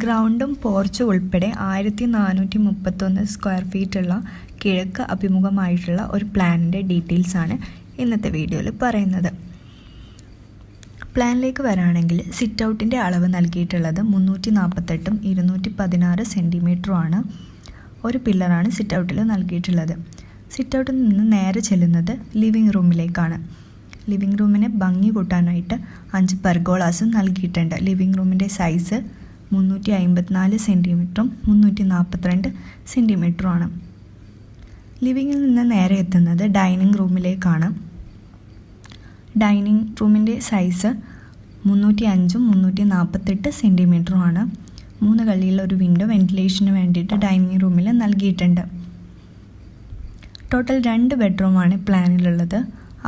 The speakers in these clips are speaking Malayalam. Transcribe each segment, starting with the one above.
ഗ്രൗണ്ടും പോർച്ചും ഉൾപ്പെടെ 1431 സ്ക്വയർ ഫീറ്റുള്ള കിഴക്ക് അഭിമുഖമായിട്ടുള്ള ഒരു പ്ലാനിൻ്റെ ഡീറ്റെയിൽസാണ് ഇന്നത്തെ വീഡിയോയിൽ പറയുന്നത്. പ്ലാനിലേക്ക് വരാണെങ്കിൽ സിറ്റ് ഔട്ടിൻ്റെ അളവ് നൽകിയിട്ടുള്ളത് 348ഉം 216 സെൻറ്റിമീറ്ററുമാണ്. ഒരു പില്ലറാണ് സിറ്റ് ഔട്ടിൽ നൽകിയിട്ടുള്ളത്. സിറ്റ് ഔട്ടിൽ നിന്ന് നേരെ ചെല്ലുന്നത് ലിവിങ് റൂമിലേക്കാണ്. ലിവിങ് റൂമിന് ഭംഗി കൂട്ടാനായിട്ട് 5 പെർഗോളാസും നൽകിയിട്ടുണ്ട്. ലിവിങ് റൂമിൻ്റെ സൈസ് 354 സെൻറ്റിമീറ്ററും 342 സെൻറ്റിമീറ്ററുമാണ്. ലിവിങ്ങിൽ നിന്ന് നേരെ എത്തുന്നത് ഡൈനിങ് റൂമിലേക്കാണ്. ഡൈനിങ് റൂമിൻ്റെ സൈസ് 305ഉം 348 സെൻറ്റിമീറ്ററുമാണ്. 3 കള്ളിയുള്ള ഒരു വിൻഡോ വെൻറ്റിലേഷന് വേണ്ടിയിട്ട് ഡൈനിങ് റൂമിൽ നൽകിയിട്ടുണ്ട്. ടോട്ടൽ 2 ബെഡ്റൂമാണ് പ്ലാനിലുള്ളത്.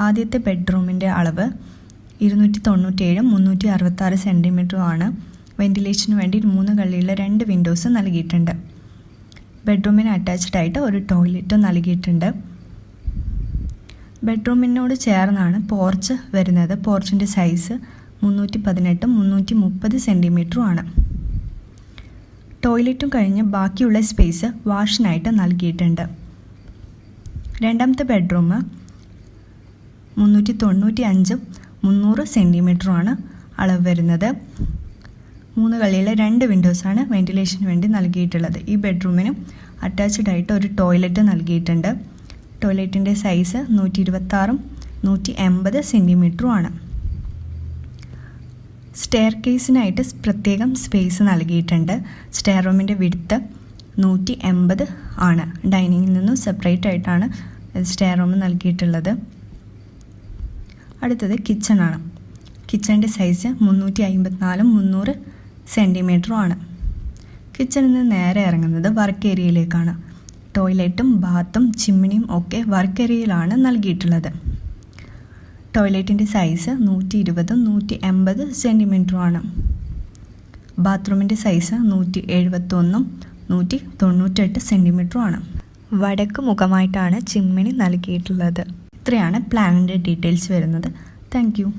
ആദ്യത്തെ ബെഡ്റൂമിൻ്റെ അളവ് 297ഉം 366 സെൻറ്റിമീറ്ററുമാണ്. വെൻറ്റിലേഷന് വേണ്ടി 3 കള്ളിയുള്ള 2 വിൻഡോസ് നൽകിയിട്ടുണ്ട്. ബെഡ്റൂമിന് അറ്റാച്ച്ഡ് ആയിട്ട് ഒരു ടോയ്ലറ്റ് നൽകിയിട്ടുണ്ട്. ബെഡ്റൂമിനോട് ചേർന്നാണ് പോർച്ച് വരുന്നത്. പോർച്ചിൻ്റെ സൈസ് 318ഉം 330 സെൻറ്റിമീറ്ററുമാണ്. ടോയ്ലറ്റും കഴിഞ്ഞ് ബാക്കിയുള്ള സ്പേസ് വാഷിനായിട്ട് നൽകിയിട്ടുണ്ട്. രണ്ടാമത്തെ ബെഡ്റൂം 395ഉം 300 സെൻറ്റിമീറ്ററുമാണ് അളവ് വരുന്നത്. 3 കള്ളിയുള്ള 2 വിൻഡോസാണ് വെൻറ്റിലേഷന് വേണ്ടി നൽകിയിട്ടുള്ളത്. ഈ ബെഡ്റൂമിനും അറ്റാച്ച്ഡ് ആയിട്ട് ഒരു ടോയ്ലറ്റ് നൽകിയിട്ടുണ്ട്. ടോയ്ലറ്റിൻ്റെ സൈസ് 126ഉം 180 സെൻറ്റിമീറ്ററുമാണ്. സ്റ്റെയർ കേസിനായിട്ട് പ്രത്യേകം സ്പേസ് നൽകിയിട്ടുണ്ട്. സ്റ്റെയർ റൂമിൻ്റെ വിഡ്ത്ത് 180 ആണ്. ഡൈനിങ്ങിൽ നിന്നും സെപ്പറേറ്റ് ആയിട്ടാണ് സ്റ്റെയർ റൂം നൽകിയിട്ടുള്ളത്. അടുത്തത് കിച്ചണാണ്. കിച്ചണിൻ്റെ സൈസ് 354ഉം 300 സെൻറ്റിമീറ്ററുമാണ്. കിച്ചണിൽ നിന്ന് നേരെ ഇറങ്ങുന്നത് വർക്ക് ഏരിയയിലേക്കാണ്. ടോയ്ലറ്റും ബാത്തും ചിമ്മിനിയും ഒക്കെ വർക്ക് ഏരിയയിലാണ് നൽകിയിട്ടുള്ളത്. ടോയ്ലറ്റിൻ്റെ സൈസ് 120ഉം 180 സെൻറ്റിമീറ്ററുമാണ്. ബാത്റൂമിൻ്റെ സൈസ് 171ഉം 198 സെൻറ്റിമീറ്ററുമാണ്. വടക്ക് മുഖമായിട്ടാണ് ചിമ്മിനി നൽകിയിട്ടുള്ളത്. ഇത്രയാണ് പ്ലാനിൻ്റെ ഡീറ്റെയിൽസ് വരുന്നത്. Thank you.